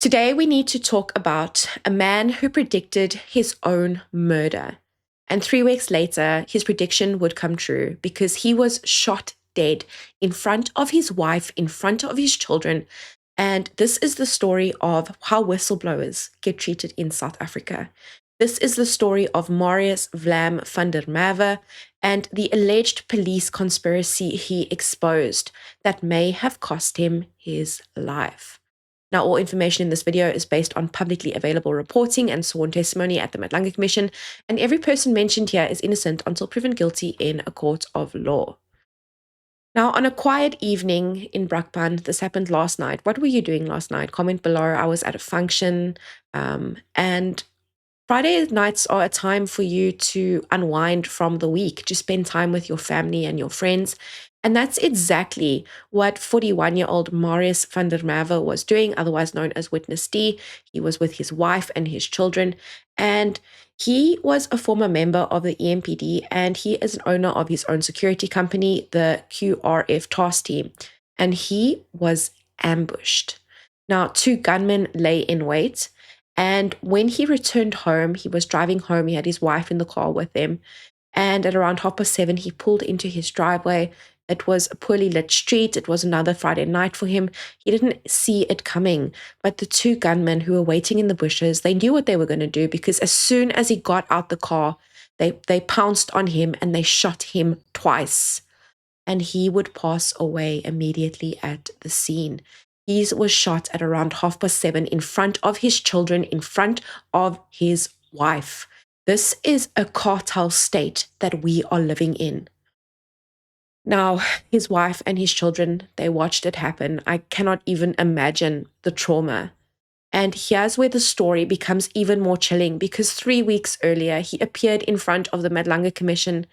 Today, we need to talk about a man who predicted his own murder. And 3 weeks later, his prediction would come true because he was shot dead in front of his wife, in front of his children. And this is the story of how whistleblowers get treated in South Africa. This is the story of Marius Vlam van der Merwe and the alleged police conspiracy he exposed that may have cost him his life. Now, all information in this video is based on publicly available reporting and sworn testimony at the Madlanga Commission, and every person mentioned here is innocent until proven guilty in a court of law. Now, on a quiet evening in Brakpan, this happened last night. What were you doing last night? Comment below. I was at a function, and Friday nights are a time for you to unwind from the week, to spend time with your family and your friends. And that's exactly what 41-year-old Marius van der Merwe was doing, otherwise known as Witness D. He was with his wife and his children, and he was a former member of the EMPD, and he is an owner of his own security company, the QRF Task Team, and he was ambushed. Now, 2 gunmen lay in wait, and when he returned home, he was driving home, he had his wife in the car with him, and at around 7:30, he pulled into his driveway. It was a poorly lit street. It was another Friday night for him. He didn't see it coming, but the 2 gunmen who were waiting in the bushes, they knew what they were going to do, because as soon as he got out the car, they pounced on him and they shot him twice, and he would pass away immediately at the scene. He was shot at around 7:30 in front of his children, in front of his wife. This is a cartel state that we are living in. Now, his wife and his children, they watched it happen. I cannot even imagine the trauma. And here's where the story becomes even more chilling, because 3 weeks earlier, he appeared in front of the Madlanga Commission,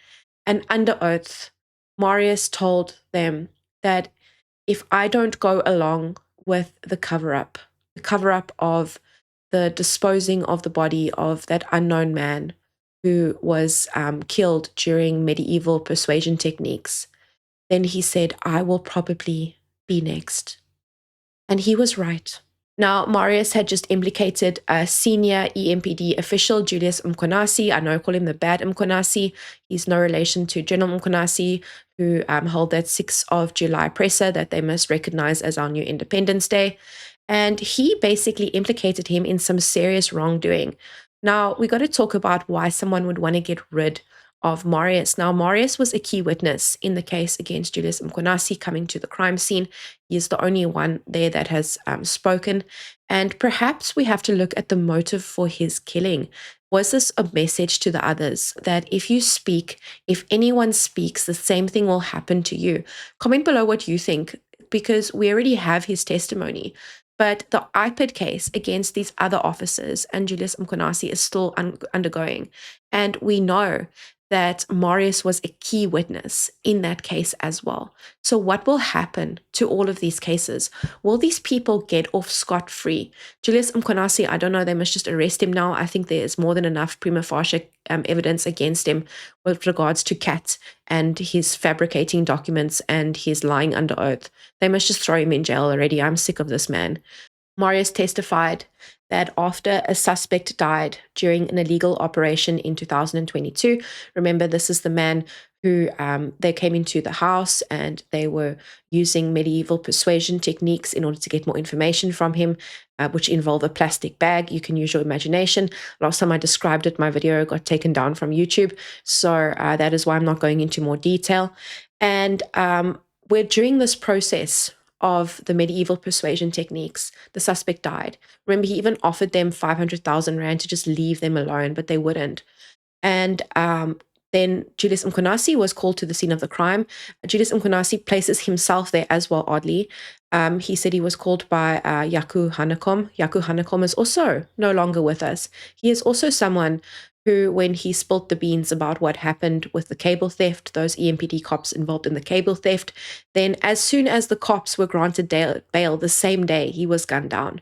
and under oath, Marius told them that if I don't go along with the cover-up of the disposing of the body of that unknown man who was killed during medieval persuasion techniques, then he said, I will probably be next. And he was right. Now, Marius had just implicated a senior EMPD official, Julius Mkhwanazi. I know I call him the bad Mkhwanazi. He's no relation to General Mkhwanazi, who held that 6th of July presser that they must recognize as our new Independence Day. And he basically implicated him in some serious wrongdoing. Now, we got to talk about why someone would want to get rid of Marius. Now, Marius was a key witness in the case against Julius Mkhwanazi coming to the crime scene. He is the only one there that has spoken. And perhaps we have to look at the motive for his killing. Was this a message to the others that if you speak, if anyone speaks, the same thing will happen to you? Comment below what you think, because we already have his testimony. But the Ipid case against these other officers and Julius Mkhwanazi is still undergoing. And we know that Marius was a key witness in that case as well. So what will happen to all of these cases? Will these people get off scot-free? Julius Mkhwanazi, I don't know, they must just arrest him now. I think there is more than enough prima facie evidence against him with regards to Kat and his fabricating documents and his lying under oath. They must just throw him in jail already. I'm sick of this man. Marius testified that after a suspect died during an illegal operation in 2022, remember, this is the man who they came into the house and they were using medieval persuasion techniques in order to get more information from him, which involve a plastic bag. You can use your imagination. Last time I described it, my video got taken down from YouTube. So that is why I'm not going into more detail. And we're during this process of the medieval persuasion techniques, the suspect died. Remember, he even offered them 500,000 rand to just leave them alone, but they wouldn't. And then Julius Mkhwanazi was called to the scene of the crime. Julius Mkhwanazi places himself there as well, oddly. He said he was called by Yaku Hanekom. Yaku Hanekom is also no longer with us. He is also someone who, when he spilt the beans about what happened with the cable theft, those EMPD cops involved in the cable theft, then as soon as the cops were granted bail the same day, he was gunned down.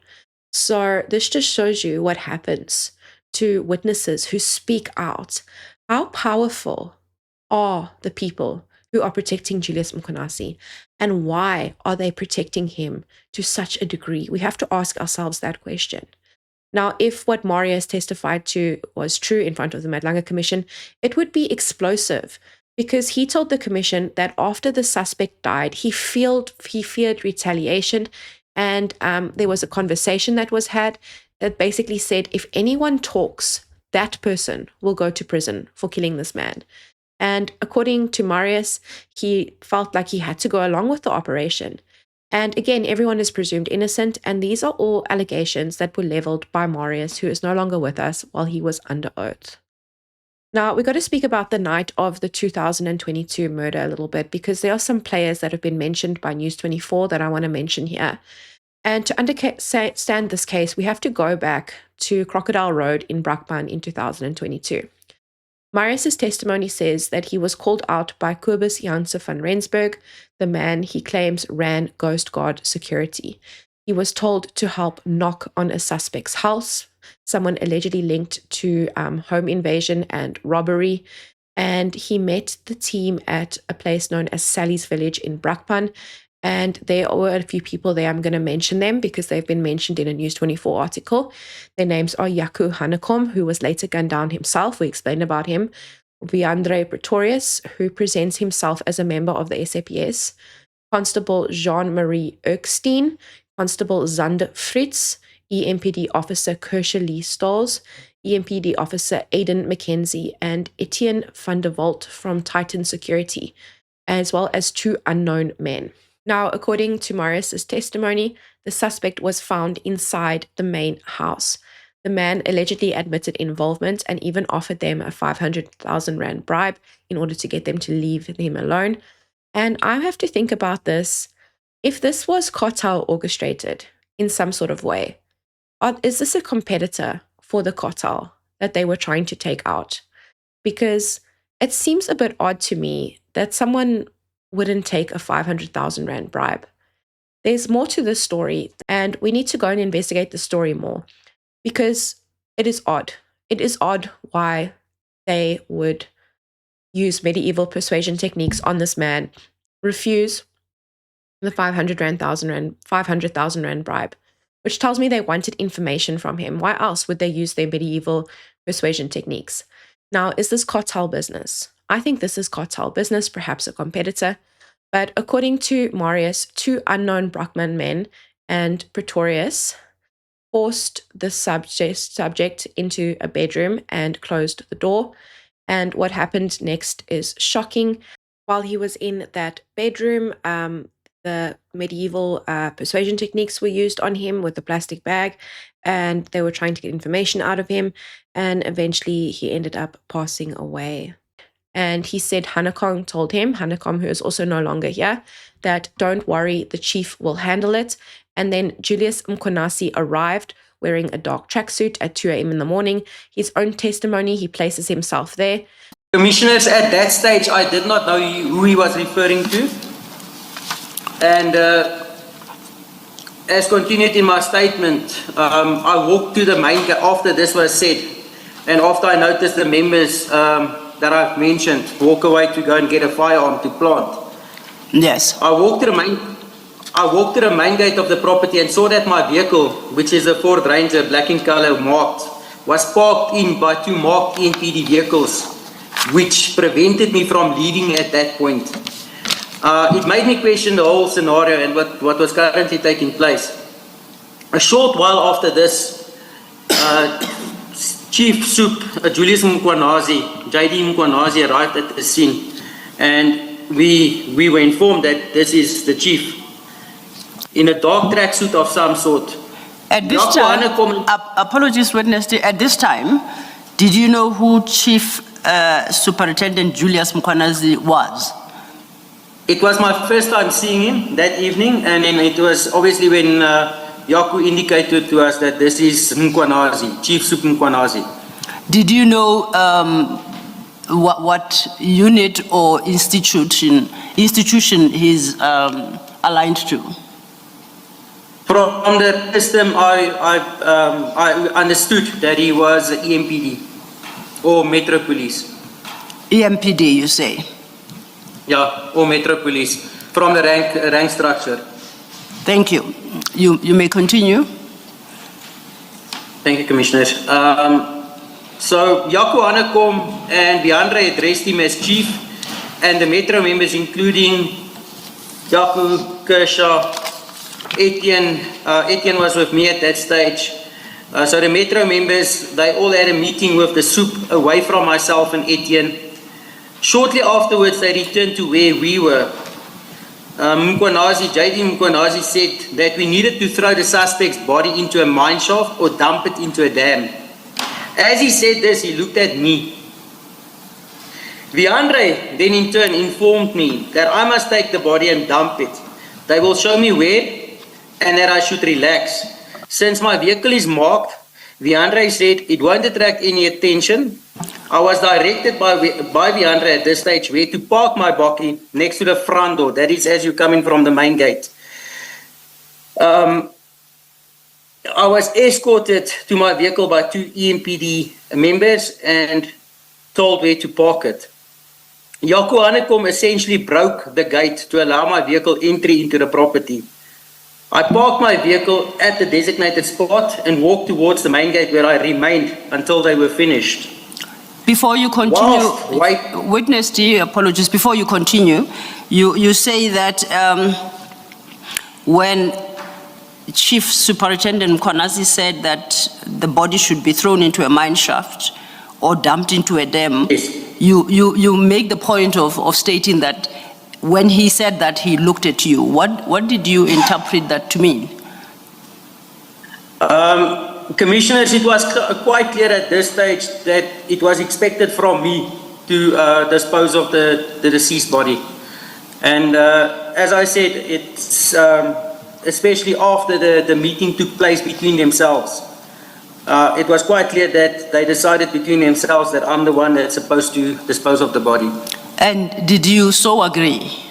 So this just shows you what happens to witnesses who speak out. How powerful are the people who are protecting Julius Mkhwanazi? And why are they protecting him to such a degree? We have to ask ourselves that question. Now, if what Marius testified to was true in front of the Madlanga Commission, it would be explosive, because he told the commission that after the suspect died, he feared retaliation, and there was a conversation that was had that basically said, if anyone talks, that person will go to prison for killing this man. And according to Marius, he felt like he had to go along with the operation. And again, everyone is presumed innocent, and these are all allegations that were leveled by Marius, who is no longer with us, while he was under oath. Now, we've got to speak about the night of the 2022 murder a little bit, because there are some players that have been mentioned by News 24 that I want to mention here. And to understand this case, we have to go back to Crocodile Road in Brakpan in 2022. Marius' testimony says that he was called out by Kobus Janse van Rensburg, the man he claims ran Ghost Guard security. He was told to help knock on a suspect's house, someone allegedly linked to home invasion and robbery, and he met the team at a place known as Sally's Village in Brakpan. And there were a few people there. I'm going to mention them because they've been mentioned in a News 24 article. Their names are Jaco Hanekom, who was later gunned down himself. We explained about him. Viandre Pretorius, who presents himself as a member of the SAPS. Constable Jean-Marie Erkstein. Constable Zander Fritz. EMPD Officer Kirsche Lee Stolz. EMPD Officer Aidan McKenzie. And Etienne van der Walt from Titan Security, as well as 2 unknown men. Now, according to Marius' testimony, the suspect was found inside the main house. The man allegedly admitted involvement and even offered them a 500,000 rand bribe in order to get them to leave him alone. And I have to think about this. If this was cartel orchestrated in some sort of way, is this a competitor for the cartel that they were trying to take out? Because it seems a bit odd to me that someone wouldn't take a 500,000 rand bribe. There's more to this story, and we need to go and investigate the story more, because it is odd. It is odd why they would use medieval persuasion techniques on this man, refuse the 500,000 rand bribe, which tells me they wanted information from him. Why else would they use their medieval persuasion techniques? Now, is this cartel business? I think this is cartel business, perhaps a competitor. But according to Marius, 2 unknown Brakpan men and Pretorius forced the subject into a bedroom and closed the door. And what happened next is shocking. While he was in that bedroom, the medieval persuasion techniques were used on him with the plastic bag, and they were trying to get information out of him. And eventually he ended up passing away. And he said Hanekom told him, Hanekom, who is also no longer here, that don't worry, the chief will handle it. And then Julius Mkhwanazi arrived wearing a dark tracksuit at 2 a.m. in the morning. His own testimony, he places himself there. Commissioners, at that stage, I did not know who he was referring to. And as continued in my statement, I walked to the main gate after this was said. And after I noticed the members that I've mentioned walk away to go and get a firearm to plant. Yes. I walked to the main gate of the property and saw that my vehicle, which is a Ford Ranger, black in color, marked, was parked in by 2 marked EMPD vehicles, which prevented me from leaving at that point. It made me question the whole scenario and what was currently taking place. A short while after this, Chief Soup Julius Mkhwanazi, JD Mkhwanazi, arrived at the scene, and we were informed that this is the chief in a dark tracksuit of some sort. At this time, apologies, witness. At this time, did you know who Chief Superintendent Julius Mkhwanazi was? It was my first time seeing him that evening, and then it was obviously when Jaco indicated to us that this is Mkhwanazi, Chief Soup Mkhwanazi. Did you know what unit or institution he's aligned to? From the system, I understood that he was EMPD or Metro Police. EMPD, you say? or Metro Police from the rank structure. Thank you. You may continue. Thank you, Commissioners. So Jaco Hanekom and Leandre addressed him as chief, and the Metro members, including Jaco, Kershaw, Etienne was with me at that stage. So the Metro members, they all had a meeting with the SOOP away from myself and Etienne. Shortly afterwards, they returned to where we were. JD Mkhwanazi said that we needed to throw the suspect's body into a mine shaft or dump it into a dam. As he said this, he looked at me. Leandre then in turn informed me that I must take the body and dump it. They will show me where and that I should relax. Since my vehicle is marked, Leandre said it won't attract any attention. I was directed by Leandre at this stage where to park my Bakkie next to the front door. That is as you're coming from the main gate. I was escorted to my vehicle by 2 EMPD members and told where to park it. Jaco Hanekom essentially broke the gate to allow my vehicle entry into the property. I parked my vehicle at the designated spot and walked towards the main gate where I remained until they were finished. Before you continue, witness D, apologies, before you continue, you say that when Chief Superintendent Mkhwanazi said that the body should be thrown into a mine shaft or dumped into a dam, yes. You make the point of stating that when he said that, he looked at you. What did you interpret that to mean? Commissioners, it was quite clear at this stage that it was expected from me to dispose of the deceased body. And as I said, it's especially after the meeting took place between themselves. It was quite clear that they decided between themselves that I'm the one that's supposed to dispose of the body. And did you so agree?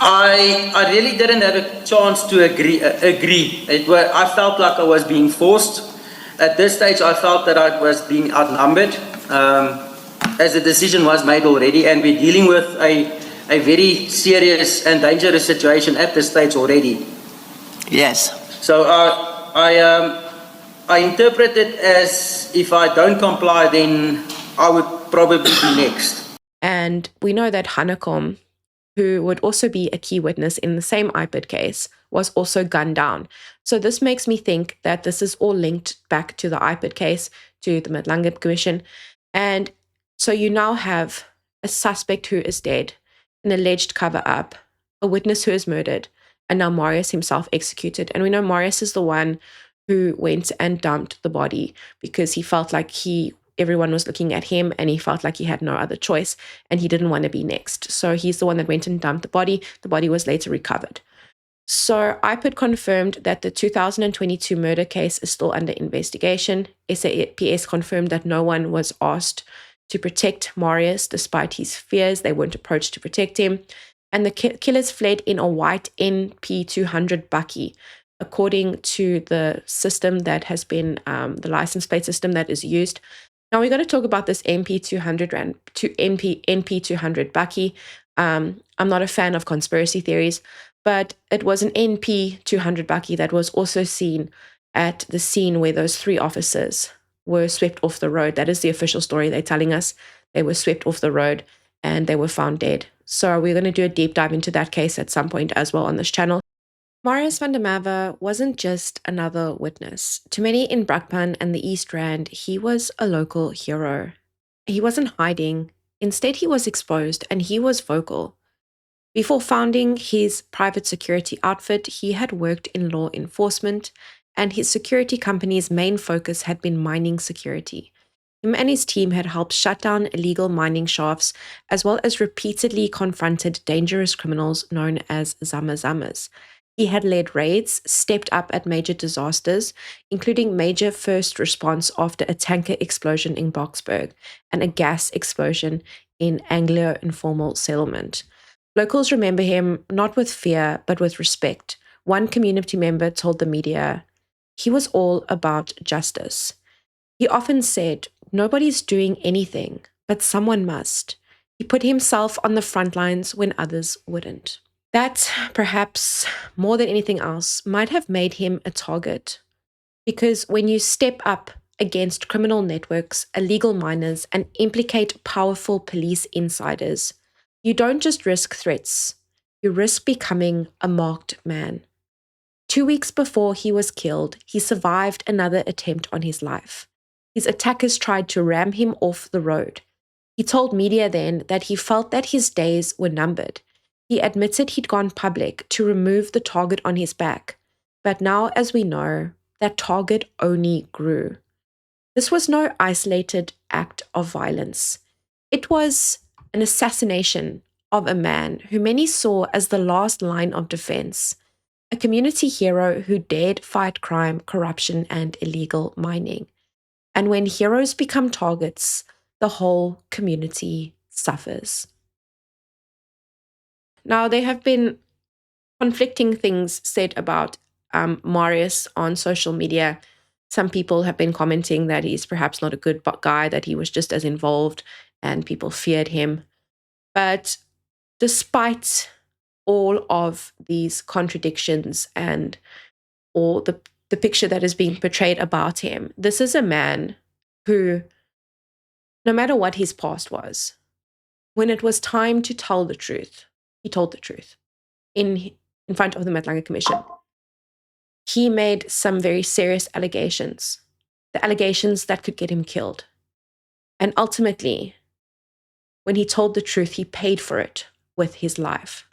I really didn't have a chance to agree. I felt like I was being forced. At this stage, I felt that I was being outnumbered, as the decision was made already, and we're dealing with a very serious and dangerous situation at this stage already. Yes. So I interpret it as if I don't comply, then I would probably be next. And we know that Hanekom, who would also be a key witness in the same Ipid case, was also gunned down. So this makes me think that this is all linked back to the Ipid case, to the Madlanga Commission. And so you now have a suspect who is dead, an alleged cover-up, a witness who is murdered, and now Marius himself executed. And we know Marius is the one who went and dumped the body because he felt like everyone was looking at him and he felt like he had no other choice and he didn't want to be next. So he's the one that went and dumped the body. The body was later recovered. So Ipid confirmed that the 2022 murder case is still under investigation. SAPS confirmed that no one was asked to protect Marius despite his fears. They weren't approached to protect him. And the killers fled in a white NP200 Bakkie, according to the system that has been, the license plate system that is used. Now we're going to talk about this NP200 Bakkie. I'm not a fan of conspiracy theories, but it was an NP200 Bakkie that was also seen at the scene where those 3 officers were swept off the road. That is the official story they're telling us. They were swept off the road and they were found dead. So we're going to do a deep dive into that case at some point as well on this channel. Marius van der Merwe wasn't just another witness. To many in Brakpan and the East Rand, he was a local hero. He wasn't hiding. Instead, he was exposed and he was vocal. Before founding his private security outfit, he had worked in law enforcement, and his security company's main focus had been mining security. Him and his team had helped shut down illegal mining shafts, as well as repeatedly confronted dangerous criminals known as Zama-Zamas. He had led raids, stepped up at major disasters, including major first response after a tanker explosion in Boksburg and a gas explosion in Anglo Informal Settlement. Locals remember him not with fear, but with respect. One community member told the media, he was all about justice. He often said, nobody's doing anything, but someone must. He put himself on the front lines when others wouldn't. That, perhaps more than anything else, might have made him a target. Because when you step up against criminal networks, illegal miners, and implicate powerful police insiders, you don't just risk threats, you risk becoming a marked man. 2 weeks before he was killed, he survived another attempt on his life. His attackers tried to ram him off the road. He told media then that he felt that his days were numbered. He admitted he'd gone public to remove the target on his back. But now, as we know, that target only grew. This was no isolated act of violence. It was an assassination of a man who many saw as the last line of defense, a community hero who dared fight crime, corruption, and illegal mining. And when heroes become targets, the whole community suffers. Now, there have been conflicting things said about Marius on social media. Some people have been commenting that he's perhaps not a good guy, that he was just as involved and people feared him. But despite all of these contradictions and all the picture that is being portrayed about him, this is a man who, no matter what his past was, when it was time to tell the truth, he told the truth in front of the Madlanga Commission. He made some very serious allegations, the allegations that could get him killed. And ultimately, when he told the truth, he paid for it with his life.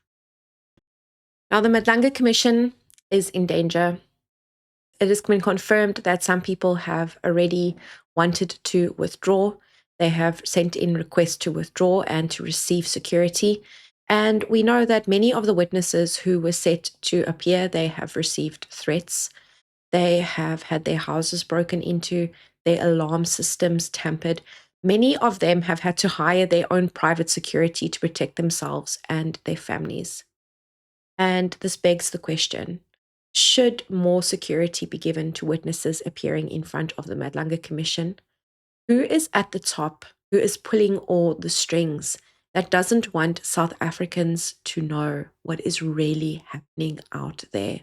Now, the Madlanga Commission is in danger. It has been confirmed that some people have already wanted to withdraw. They have sent in requests to withdraw and to receive security. And we know that many of the witnesses who were set to appear, they have received threats. They have had their houses broken into, their alarm systems tampered. Many of them have had to hire their own private security to protect themselves and their families. And this begs the question, should more security be given to witnesses appearing in front of the Madlanga Commission? Who is at the top? Who is pulling all the strings that doesn't want South Africans to know what is really happening out there?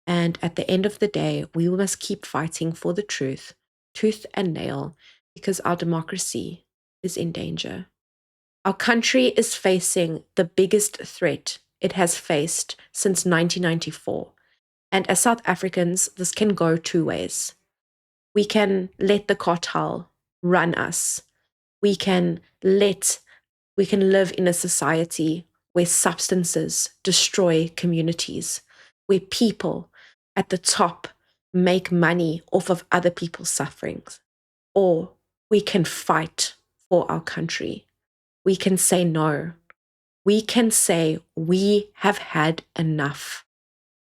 And at the end of the day, we must keep fighting for the truth, tooth and nail, because our democracy is in danger. Our country is facing the biggest threat it has faced since 1994. And as South Africans, this can go two ways. We can let the cartel run us. We can live in a society where substances destroy communities, where people at the top make money off of other people's sufferings. Or we can fight for our country. We can say no. We can say we have had enough.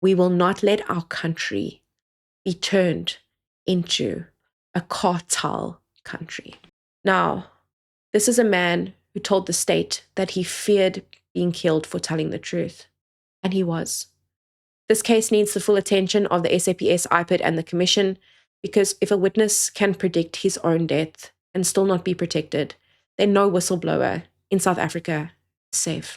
We will not let our country be turned into a cartel country. Now, this is a man who told the state that he feared being killed for telling the truth. And he was. This case needs the full attention of the SAPS, Ipid, and the Commission, because if a witness can predict his own death and still not be protected, then no whistleblower in South Africa is safe.